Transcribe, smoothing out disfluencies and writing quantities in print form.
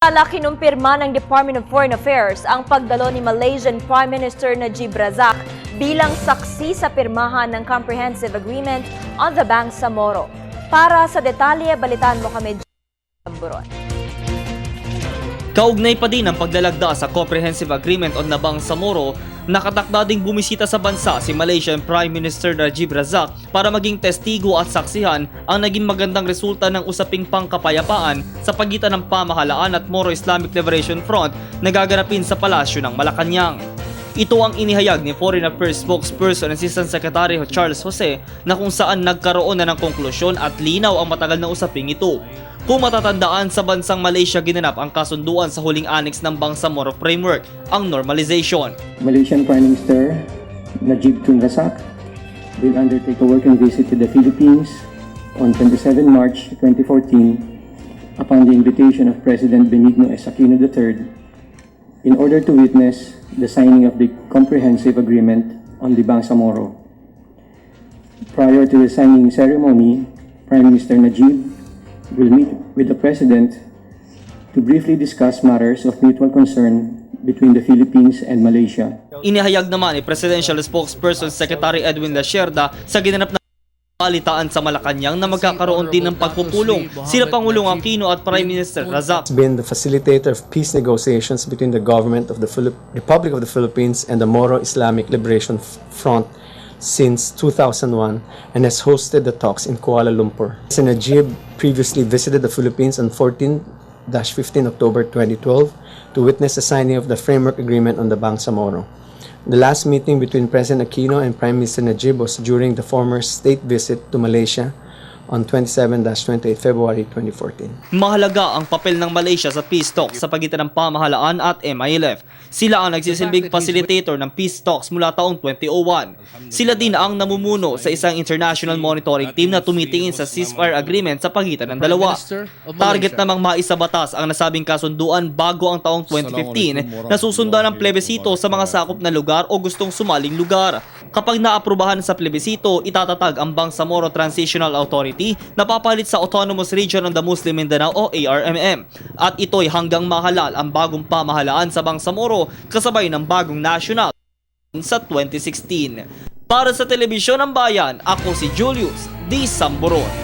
Kinumpirma ng Department of Foreign Affairs ang pagdalo ni Malaysian Prime Minister Najib Razak bilang saksi sa pirmahan ng Comprehensive Agreement on the Bangsamoro. Para sa detalye, balitaan mo kami, Buron. Kaugnay pa din ang paglalagda sa Comprehensive Agreement on the Bangsamoro, nakatakda ding bumisita sa bansa si Malaysian Prime Minister Najib Razak para maging testigo at saksihan ang naging magandang resulta ng usaping pangkapayapaan sa pagitan ng pamahalaan at Moro Islamic Liberation Front na gaganapin sa palasyo ng Malacanang. Ito ang inihayag ni Foreign Affairs Spokesperson Assistant Secretary Charles Jose na kung saan nagkaroon na ng konklusyon at linaw ang matagal na usaping ito. Kung matatandaan, sa bansang Malaysia ginanap ang kasunduan sa huling annex ng Bangsamoro Framework, ang normalization. Malaysian Prime Minister Najib Tun Razak will undertake a working visit to the Philippines on 27 March 2014 upon the invitation of President Benigno S. Aquino III in order to witness the signing of the Comprehensive Agreement on the Bangsamoro. Prior to the signing ceremony, Prime Minister Najib will meet with the President to briefly discuss matters of mutual concern between the Philippines and Malaysia. Inihayag naman ni Presidential Spokesperson Secretary Edwin Lasierda sa ginanap na balitaan sa Malacanang na magkakaroon din ng pagpupulong sila Pangulong Aquino at Prime Minister Razak. Has been the facilitator of peace negotiations between the government of the Republic of the Philippines and the Moro Islamic Liberation Front since 2001 and has hosted the talks in Kuala Lumpur. Najib previously visited the Philippines on 14-15 October 2012 to witness the signing of the Framework Agreement on the Bangsamoro. The last meeting between President Aquino and Prime Minister Najib was during the former state visit to Malaysia on 27-28 February 2014. Mahalaga ang papel ng Malaysia sa peace talks sa pagitan ng pamahalaan at MILF. Sila ang nagsisilbing facilitator ng peace talks mula taong 2001. Sila din ang namumuno sa isang international monitoring team na tumitingin sa ceasefire agreement sa pagitan ng dalawa. Target namang maisabatas ang nasabing kasunduan bago ang taong 2015 na susundan ng plebisito sa mga sakop na lugar o gustong sumaling lugar. Kapag naaprubahan sa plebisito, itatatag ang Bangsamoro Transitional Authority na papalit sa Autonomous Region of the Muslim Mindanao o ARMM. At ito'y hanggang mahalal ang bagong pamahalaan sa Bangsamoro kasabay ng bagong national sa 2016. Para sa Telebisyon ng Bayan, ako si Julius D. Samboron.